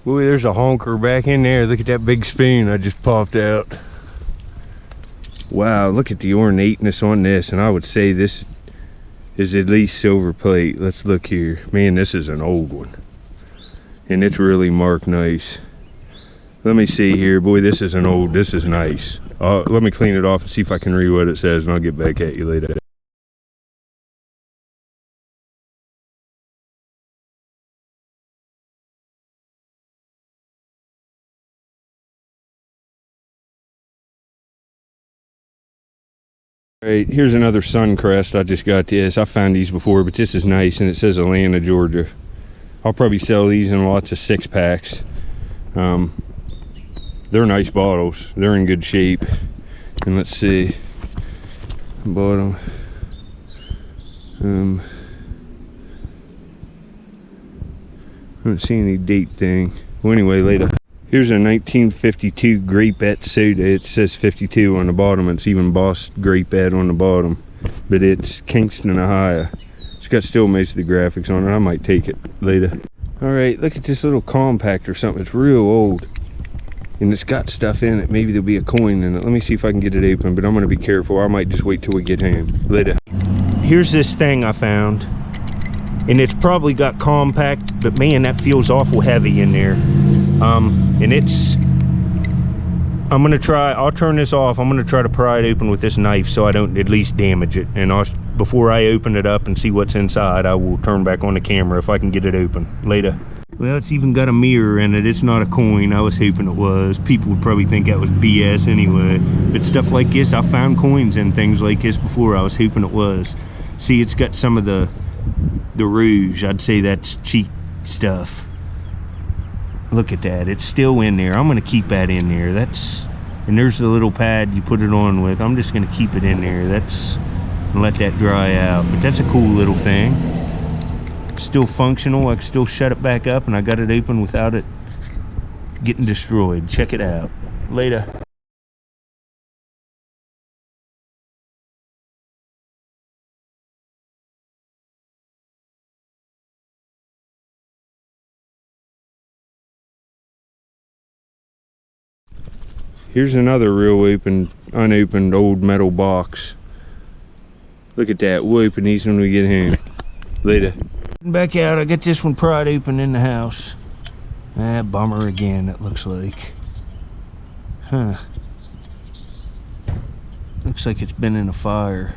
Boy, there's a honker back in there. Look at that big spoon I just popped out. Wow, look at the ornateness on this, and I would say this is at least silver plate. Let's look here. Man, this is an old one. And it's really marked nice. Let me see here. Boy, this is nice. Let me clean it off and see if I can read what it says, and I'll get back at you later. Alright, here's another Suncrest. I just got this. I found these before, but this is nice, and it says Atlanta, Georgia. I'll probably sell these in lots of 6-packs. They're nice bottles. They're in good shape. And let's see. Bottom. I don't see any date thing. Well, anyway, later. Here's a 1952 Grapette soda. It says 52 on the bottom. It's even embossed Grapette on the bottom. But it's Kingston, Ohio. It's got still most of the graphics on it. I might take it later. Alright, look at this little compact or something. It's real old. And it's got stuff in it. Maybe there'll be a coin in it. Let me see if I can get it open, but I'm going to be careful. I might just wait till we get home later. Here's this thing I found. And it's probably got compact, but man, that feels awful heavy in there. And I'll turn this off. I'm going to try to pry it open with this knife so I don't at least damage it. And before I open it up and see what's inside, I will turn back on the camera if I can get it open later. Well, it's even got a mirror in it. It's not a coin. I was hoping it was. People would probably think that was BS anyway. But stuff like this, I found coins in things like this before. I was hoping it was. See, it's got some of the rouge. I'd say that's cheap stuff. Look at that. It's still in there. I'm going to keep that in there. And there's the little pad you put it on with. I'm just going to keep it in there. And let that dry out. But that's a cool little thing. Still functional. I can still shut it back up, and I got it open without it getting destroyed. Check it out later. Here's another real unopened old metal box. Look at that. We'll open these when we get home later. Back out. I got this one pried open in the house. Bummer again, it looks like. Huh. Looks like it's been in a fire.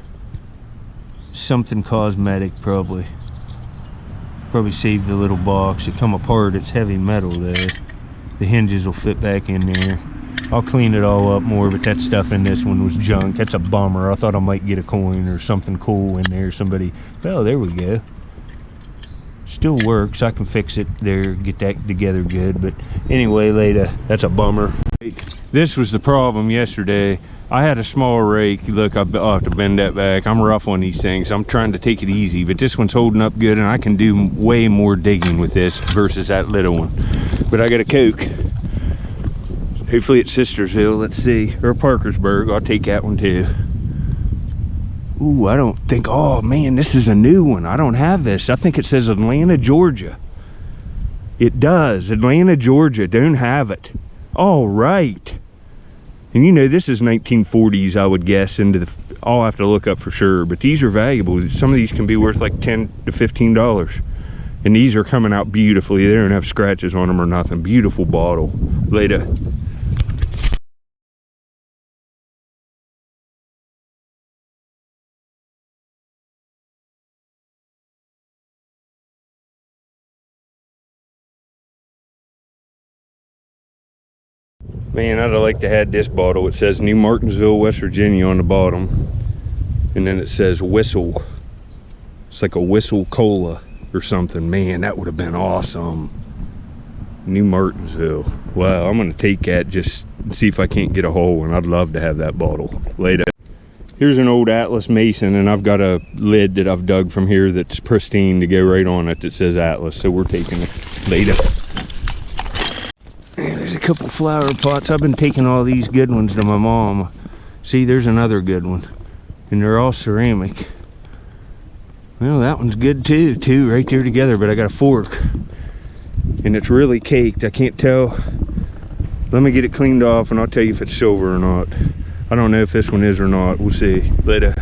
Something cosmetic, probably. Probably saved the little box. It come apart. It's heavy metal there. The hinges will fit back in there. I'll clean it all up more, but that stuff in this one was junk. That's a bummer. I thought I might get a coin or something cool in there. Somebody, oh, there we go. Still works. I can fix it there, get that together good. But anyway, later, that's a bummer. This was the problem yesterday. I had a small rake. Look, I'll have to bend that back. I'm rough on these things. I'm trying to take it easy, but this one's holding up good, and I can do way more digging with this versus that little one. But I got a Coke. Hopefully it's Sistersville. Let's see. Or Parkersburg. I'll take that one too. Ooh, I don't think, oh man, this is a new one. I don't have this. I think it says Atlanta, Georgia. It does. Atlanta, Georgia. Don't have it. All right. And you know, this is 1940s, I would guess. I'll have to look up for sure. But these are valuable. Some of these can be worth like $10 to $15. And these are coming out beautifully. They don't have scratches on them or nothing. Beautiful bottle. Later. Man, I'd have liked to have this bottle. It says New Martinsville, West Virginia on the bottom. And then it says Whistle. It's like a Whistle Cola or something. Man, that would have been awesome. New Martinsville. Wow, I'm going to take that, just see if I can't get a whole one. I'd love to have that bottle later. Here's an old Atlas Mason, and I've got a lid that I've dug from here that's pristine to go right on it that says Atlas. So we're taking it later. There's a couple flower pots. I've been taking all these good ones to my mom. See, there's another good one. And they're all ceramic. Well, that one's good too. Two right there together, but I got a fork. and it's really caked. I can't tell. Let me get it cleaned off and I'll tell you if it's silver or not. I don't know if this one is or not. We'll see later.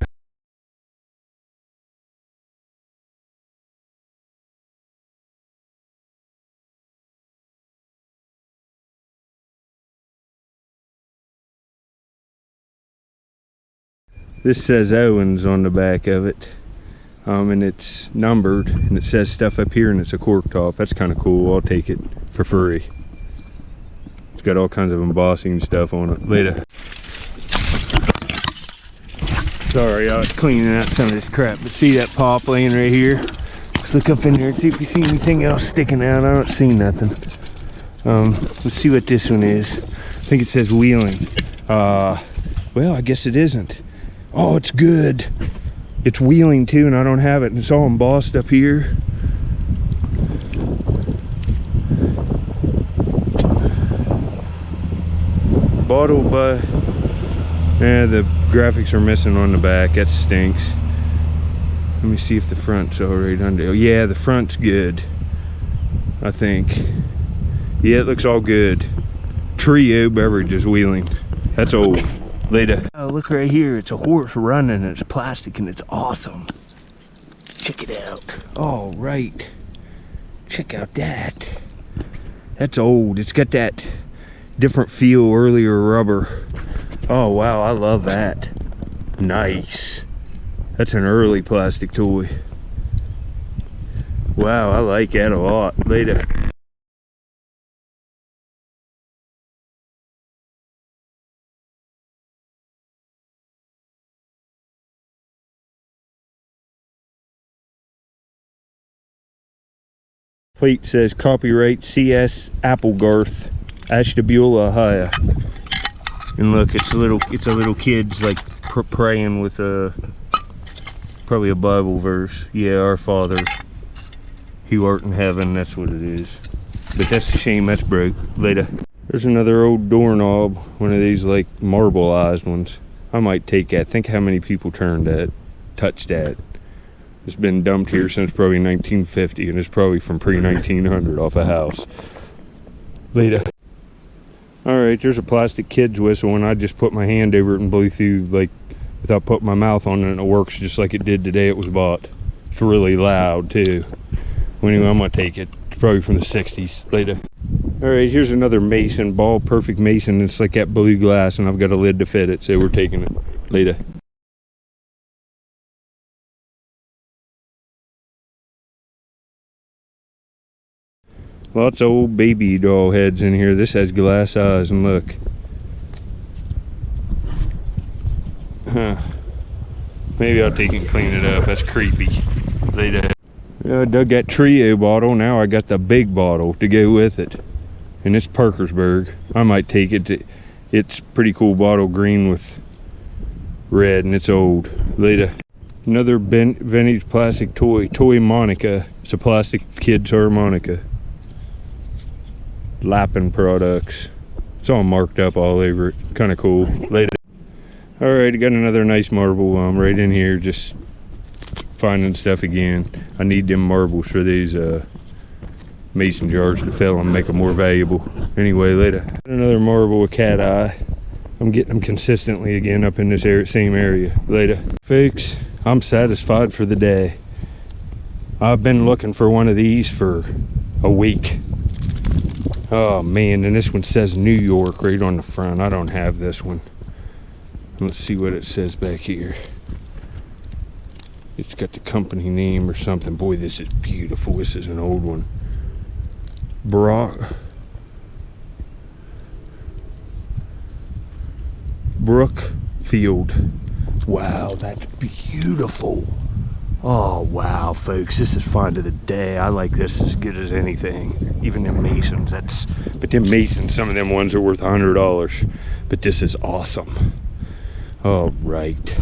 This says Owens on the back of it, and it's numbered, and it says stuff up here, and it's a cork top. That's kind of cool. I'll take it for free. It's got all kinds of embossing stuff on it. Later. Sorry, I was cleaning out some of this crap, but see that pop laying right here? Let's look up in there and see if you see anything else sticking out. I don't see nothing. Let's see what this one is. I think it says Wheeling. Well, I guess it isn't. Oh, it's good. It's Wheeling too, and I don't have it, and it's all embossed up here. Bottled by... Yeah, the graphics are missing on the back. That stinks. Let me see if the front's all right under. Oh, yeah, the front's good, I think. Yeah, it looks all good. Trio Beverages Wheeling. That's old. Later. Oh, look right here. It's a horse running. It's plastic and it's awesome. Check it out. All right. Check out that. That's old. It's got that different feel, earlier rubber. Oh, wow. I love that. Nice. That's an early plastic toy. Wow, I like that a lot. Later. Plate says copyright C.S. Applegarth, Ashtabula, Ohio. And look, it's a little kid's like praying with probably a Bible verse. Yeah, our Father, who art in heaven. That's what it is. But that's a shame that's broke. Later. There's another old doorknob, one of these like marbleized ones. I might take that. Think how many people touched that. It's been dumped here since probably 1950, and it's probably from pre-1900 off a house. Later. Alright, there's a plastic kid's whistle, and I just put my hand over it and blew through, like, without putting my mouth on it, and it works just like it did the day it was bought. It's really loud, too. Well, anyway, I'm going to take it. It's probably from the 60s. Later. Alright, here's another Mason, ball perfect Mason. It's like that blue glass, and I've got a lid to fit it, so we're taking it. Later. Lots of old baby doll heads in here. This has glass eyes, and look. Huh. Maybe I'll take it and clean it up. That's creepy. Later. I dug that trio bottle. Now I got the big bottle to go with it. And it's Parkersburg. I might take it. It's pretty cool bottle, green with red, and it's old. Later. Another vintage plastic toy. Toy Monica. It's a plastic kid's harmonica. Lapping products. It's all marked up all over it. Kind of cool. Later. Alright, I got another nice marble right in here, just finding stuff again. I need them marbles for these mason jars to fill and make them more valuable. Anyway, later. Another marble with cat eye. I'm getting them consistently again up in this same area. Later. Folks, I'm satisfied for the day. I've been looking for one of these for a week. Oh man, and this one says New York right on the front. I don't have this one. Let's see what it says back here. It's got the company name or something. Boy, this is beautiful. This is an old one. Brookfield. Wow, that's beautiful. Oh wow, folks, this is find of the day. I like this as good as anything. Even them Masons. But them Masons, some of them ones are worth $100. But this is awesome. All right.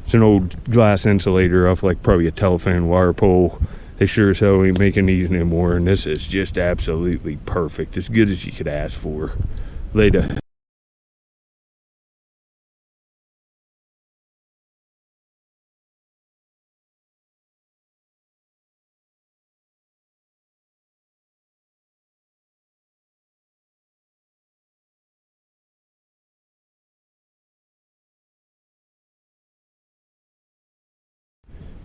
It's an old glass insulator off like probably a telephone wire pole. They sure as hell ain't making these anymore, and this is just absolutely perfect. As good as you could ask for. Later.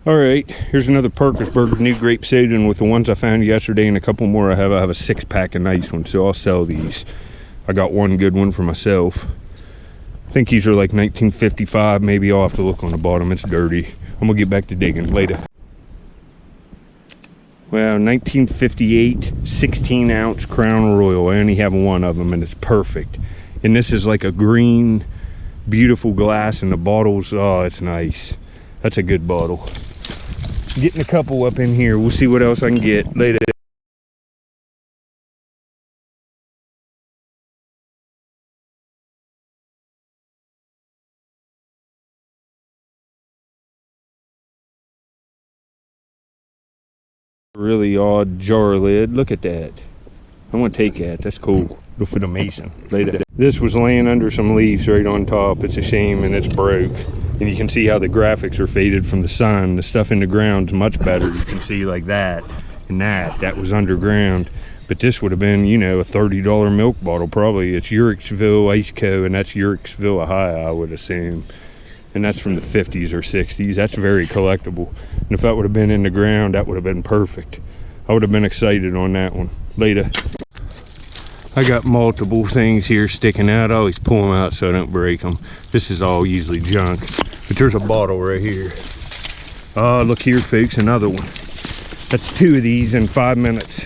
All right, here's another Parkersburg new grape soda with the ones I found yesterday and a couple more I have. I have a 6-pack of nice ones, so I'll sell these. I got one good one for myself. I think these are like 1955. Maybe I'll have to look on the bottom. It's dirty. I'm gonna get back to digging later. Well, 1958 16-ounce Crown Royal. I only have one of them and it's perfect. And this is like a green, beautiful glass, and the bottles, oh, it's nice. That's a good bottle. Getting a couple up in here. We'll see what else I can get later. Really odd jar lid. Look at that. I'm gonna take that. That's cool. Go for the mason later. This was laying under some leaves right on top. It's a shame, and it's broke. And you can see how the graphics are faded from the sun. The stuff in the ground's much better. You can see like that and that was underground. But this would have been, you know, a $30 milk bottle probably. It's Uricsville Ice Co, and that's Uricsville, Ohio, I would assume. And that's from the 50s or 60s. That's very collectible. And if that would have been in the ground, that would have been perfect. I would have been excited on that one. Later. I got multiple things here sticking out. I always pull them out so I don't break them. This is all usually junk. But there's a bottle right here. Oh, look here, folks, another one. That's 2 of these in 5 minutes.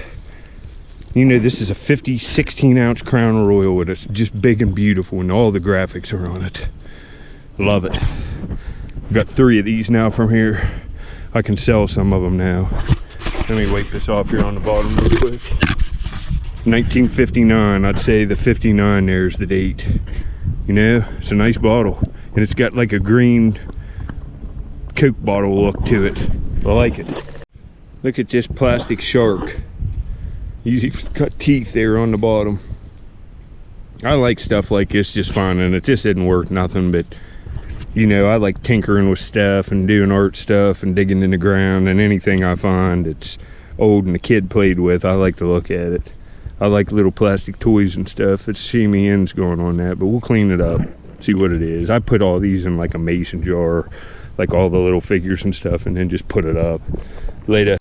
You know, this is a 50 16-ounce Crown Royal, and it's just big and beautiful, and all the graphics are on it. Love it. I've got 3 of these now from here. I can sell some of them now. Let me wipe this off here on the bottom real quick. 1959, I'd say the 59 there's the date. You know, it's a nice bottle, and it's got like a green Coke bottle look to it. I like it. Look at this plastic shark. He's got teeth there on the bottom. I like stuff like this just fun, and it just isn't worth nothing, but you know, I like tinkering with stuff and doing art stuff and digging in the ground, and anything I find that's old and a kid played with, I like to look at it. I like little plastic toys and stuff. It's shimmy ends going on that, but we'll clean it up, see what it is. I put all these in like a mason jar, like all the little figures and stuff, and then just put it up later.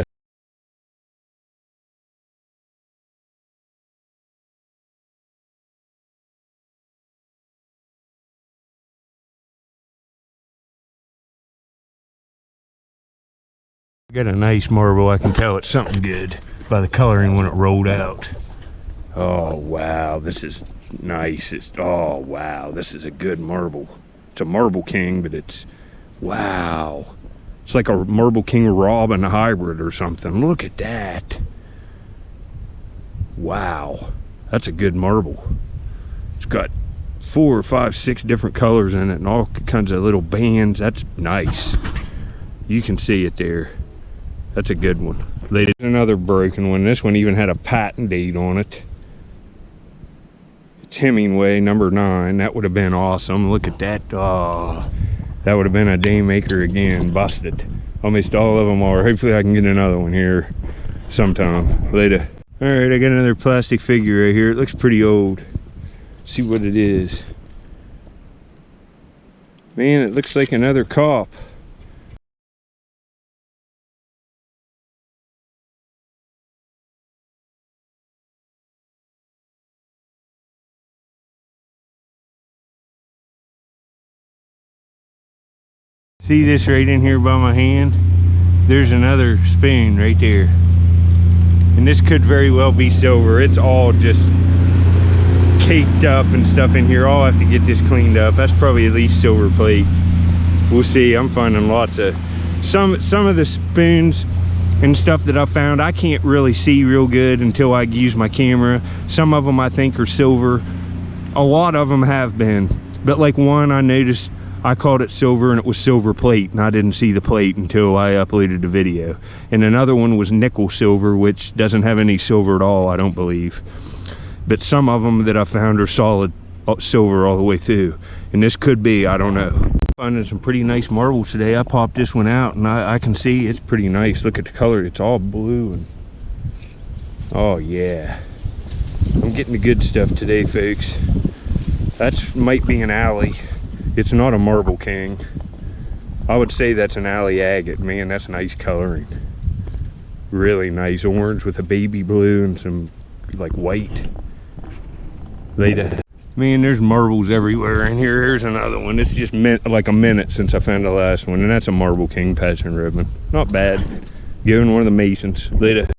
Got a nice marble. I can tell it's something good by the coloring when it rolled out. Oh wow, this is nice. Oh wow, this is a good marble. It's a Marble King, but it's, wow, it's like a Marble King Robin hybrid or something. Look at that. Wow, that's a good marble. It's got 4 or 5, 6 different colors in it, and all kinds of little bands. That's nice. You can see it there. That's a good one. There's another broken one. This one even had a patent date on it. It's Hemingway number 9. That would have been awesome. Look at that. Oh, that would have been a day maker again. Busted. Almost all of them are. Hopefully I can get another one here sometime later. All right, I got another plastic figure right here. It looks pretty old. Let's see what it is. Man, it looks like another cop. See this right in here by my hand? There's another spoon right there. And this could very well be silver. It's all just caked up and stuff in here. I'll have to get this cleaned up. That's probably at least silver plate. We'll see. I'm finding lots of some of the spoons and stuff that I found, I can't really see real good until I use my camera. Some of them I think are silver. A lot of them have been, but like one I noticed, I called it silver and it was silver plate, and I didn't see the plate until I uploaded the video. And another one was nickel silver, which doesn't have any silver at all, I don't believe. But some of them that I found are solid silver all the way through, and this could be, I don't know. Finding some pretty nice marbles today. I popped this one out and I can see it's pretty nice. Look at the color, it's all blue, and oh yeah, I'm getting the good stuff today, folks. That's might be an alley. It's not a Marble King. I would say that's an alley agate. Man, that's nice coloring. Really nice orange with a baby blue and some like white. Man, there's marbles everywhere in here. Here's another one. It's just like a minute since I found the last one, and that's a marble king passion ribbon. Not bad. Given one of the masons.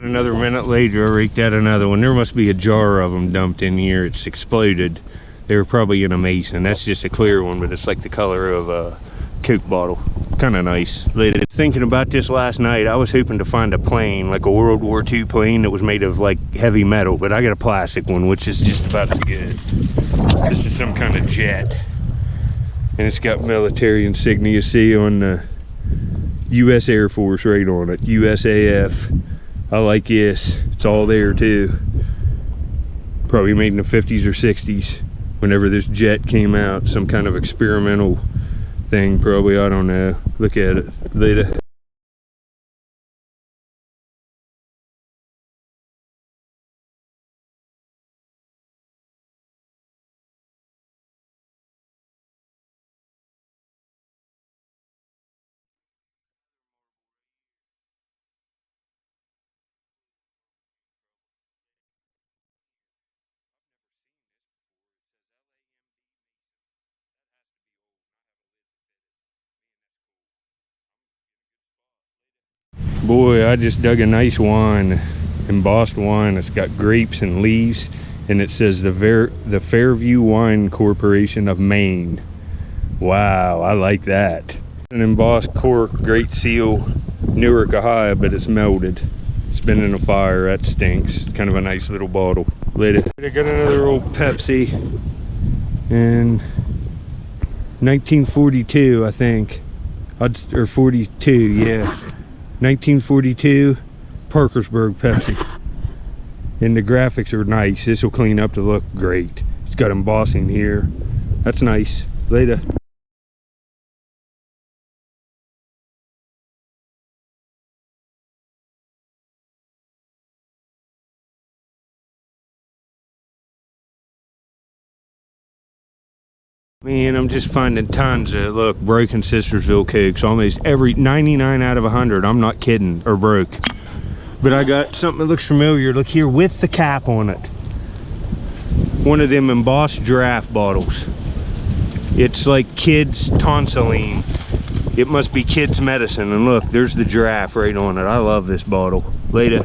Another minute later, I raked out another one. There must be a jar of them dumped in here. It's exploded. They were probably in a mason. That's just a clear one, but it's like the color of a Coke bottle. Kind of nice. Thinking about this last night, I was hoping to find a plane, like a World War II plane that was made of like heavy metal, but I got a plastic one, which is just about as good. This is some kind of jet, and it's got military insignia, see, on the U.S. Air Force right on it, USAF. I like this. It's all there too. Probably made in the 50s or 60s, whenever this jet came out. Some kind of experimental thing, probably. I don't know. Look at it. Boy, I just dug a nice wine, embossed wine. It's got grapes and leaves, and it says the Fairview Wine Corporation of Maine. Wow, I like that. An embossed cork, Great Seal, Newark, Ohio, but it's melted. It's been in a fire. That stinks. Kind of a nice little bottle. I got another old Pepsi in 1942, I think, or 42, yeah. 1942 Parkersburg Pepsi, and the graphics are nice. This will clean up to look great. It's got embossing here. That's nice. Later. Man, I'm just finding tons of, look, broken Sistersville Cokes. Almost every 99 out of 100. I'm not kidding, or broke. But I got something that looks familiar. Look here, with the cap on it. One of them embossed giraffe bottles. It's like kids' tonsilline. It must be kids' medicine. And look, there's the giraffe right on it. I love this bottle. Later.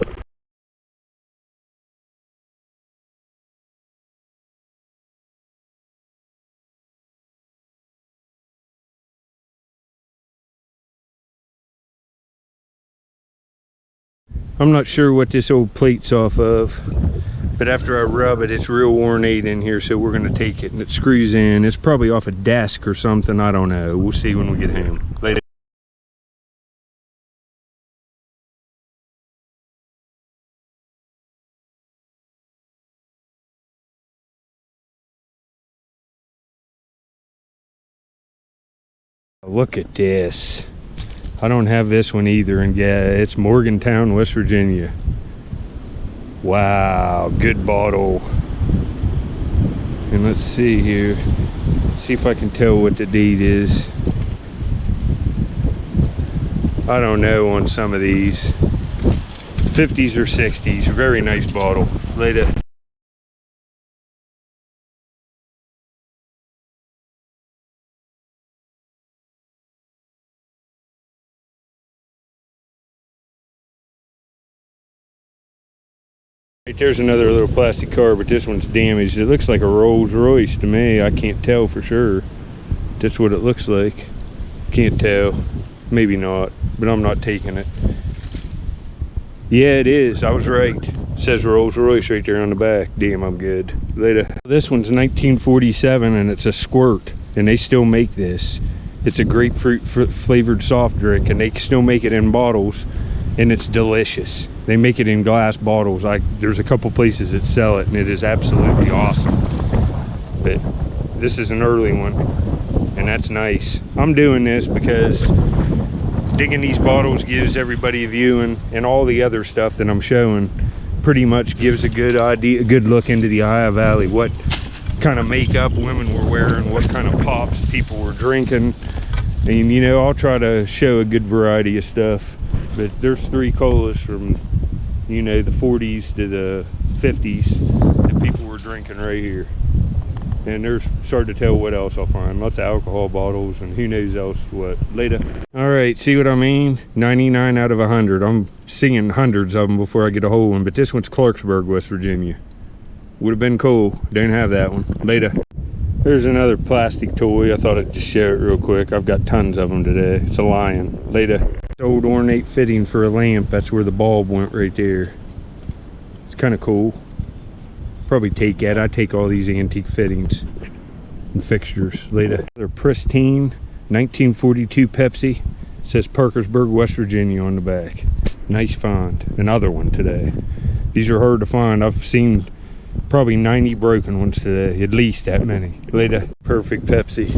I'm not sure what this old plate's off of, but after I rub it, it's real ornate in here, so we're gonna take it, and it screws in. It's probably off a desk or something, I don't know. We'll see when we get home. Later. Look at this. I don't have this one either, and yeah, it's Morgantown, West Virginia. Wow, good bottle. And let's see here, see if I can tell what the date is. I don't know on some of these. 50s or 60s, very nice bottle. Later. Right there's another little plastic car, but this one's damaged. It looks like a Rolls Royce to me. I can't tell for sure. That's what it looks like. Can't tell. Maybe not, but I'm not taking it. Yeah, it is. I was right. It says Rolls Royce right there on the back. Damn, I'm good. Later. This one's 1947, and it's a squirt, and they still make this. It's a grapefruit flavored soft drink, and they still make it in bottles, and it's delicious. They make it in glass bottles. There's a couple places that sell it, and it is absolutely awesome. But this is an early one, and that's nice. I'm doing this because digging these bottles gives everybody a view, and all the other stuff that I'm showing pretty much gives a good idea, a good look into the Ohio Valley, what kind of makeup women were wearing, what kind of pops people were drinking, And you know, I'll try to show a good variety of stuff, but there's 3 colas from, you know, the 40s to the 50s that people were drinking right here. And there's hard to tell what else I'll find. Lots of alcohol bottles and who knows else what. Later. All right, see what I mean? 99 out of 100. I'm seeing hundreds of them before I get a whole one, but this one's Parkersburg, West Virginia. Would have been cool. Don't have that one. Later. There's another plastic toy. I thought I'd just share it real quick. I've got tons of them today. It's a lion. Later. It's old ornate fitting for a lamp. That's where the bulb went right there. It's kind of cool. Probably take that. I take all these antique fittings and fixtures. Later. They're pristine 1942 Pepsi. It says Parkersburg, West Virginia on the back. Nice find. Another one today. These are hard to find. I've seen probably 90 broken ones today, at least that many. Later. Perfect Pepsi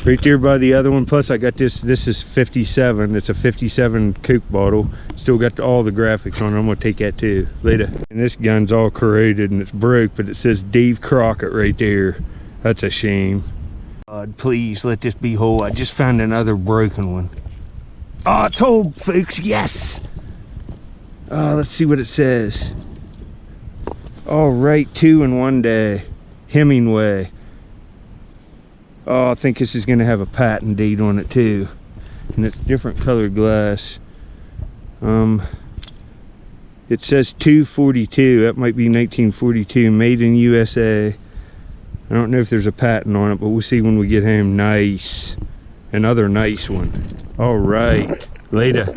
right there by the other one. Plus I got this is 57. It's a 57 Coke bottle. Still got all the graphics on it. I'm gonna take that too. Later. And this gun's all corroded and it's broke, but it says Dave Crockett right there. That's a shame. God, please let this be whole. I just found another broken one. Oh, it's whole, folks. Yes. Let's see what it says. All right, 2 in 1 day. Hemingway. Oh, I think this is gonna have a patent date on it too. And it's different colored glass. It says 242. That might be 1942. Made in USA. I don't know if there's a patent on it, but we'll see when we get home. Nice. Another nice one. All right. Later.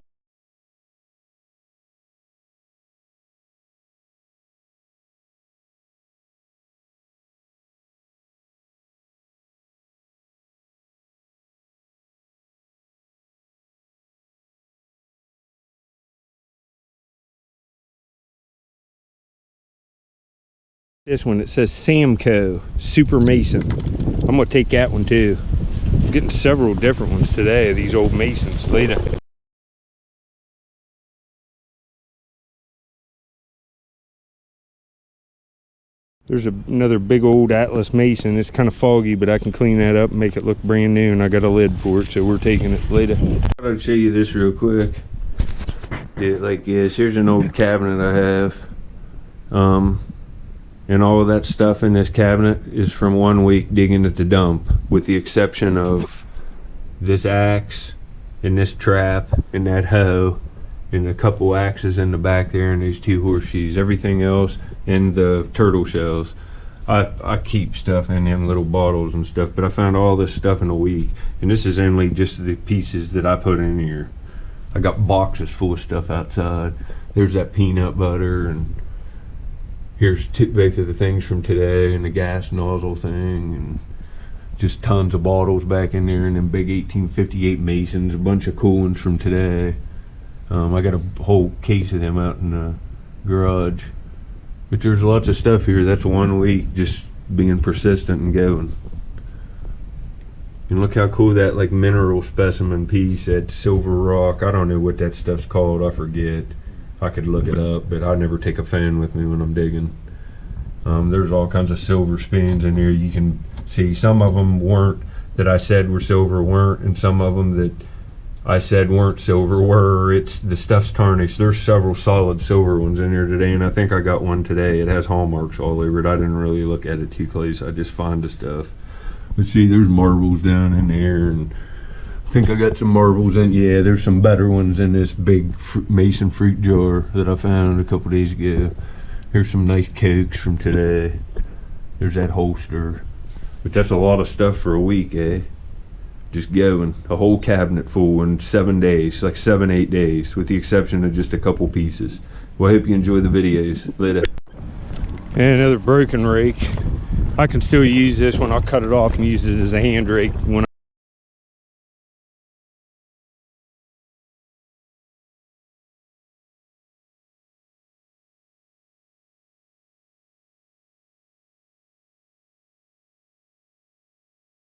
This one, it says Samco Super Mason. I'm gonna take that one too. I'm getting several different ones today, these old Masons. Later. There's another big old Atlas Mason. It's kind of foggy, but I can clean that up and make it look brand new, and I got a lid for it, so we're taking it later. I'll show you this real quick. Yeah, like this. Here's an old cabinet I have. And all of that stuff in this cabinet is from 1 week digging at the dump, with the exception of this axe and this trap and that hoe and a couple axes in the back there and these 2 horseshoes. Everything else, and the turtle shells. I keep stuff in them little bottles and stuff, but I found all this stuff in a week, and this is only just the pieces that I put in here. I got boxes full of stuff outside. There's that peanut butter, and here's both of the things from today, and the gas nozzle thing, and just tons of bottles back in there, and then big 1858 Masons, a bunch of cool ones from today. I got a whole case of them out in the garage. But there's lots of stuff here. That's 1 week just being persistent and going. And look how cool that like mineral specimen piece, that silver rock. I don't know what that stuff's called. I forget. I could look it up, but I never take a fan with me when I'm digging. There's all kinds of silver spoons in here. You can see some of them weren't, that I said were silver, weren't, and some of them that I said weren't silver were. It's the stuff's tarnished. There's several solid silver ones in here today, and I think I got one today. It has hallmarks all over it. I didn't really look at it too close. I just find the stuff. But see, there's marbles down in there, and I think I got some marbles in. Yeah, there's some better ones in this big Mason fruit jar that I found a couple days ago. Here's some nice cokes from today. There's that holster. But that's a lot of stuff for a week, eh? Just going. A whole cabinet full in 7 days, like 7-8 days, with the exception of just a couple pieces. Well, I hope you enjoy the videos. Later. And another broken rake. I can still use this one. I'll cut it off and use it as a hand rake when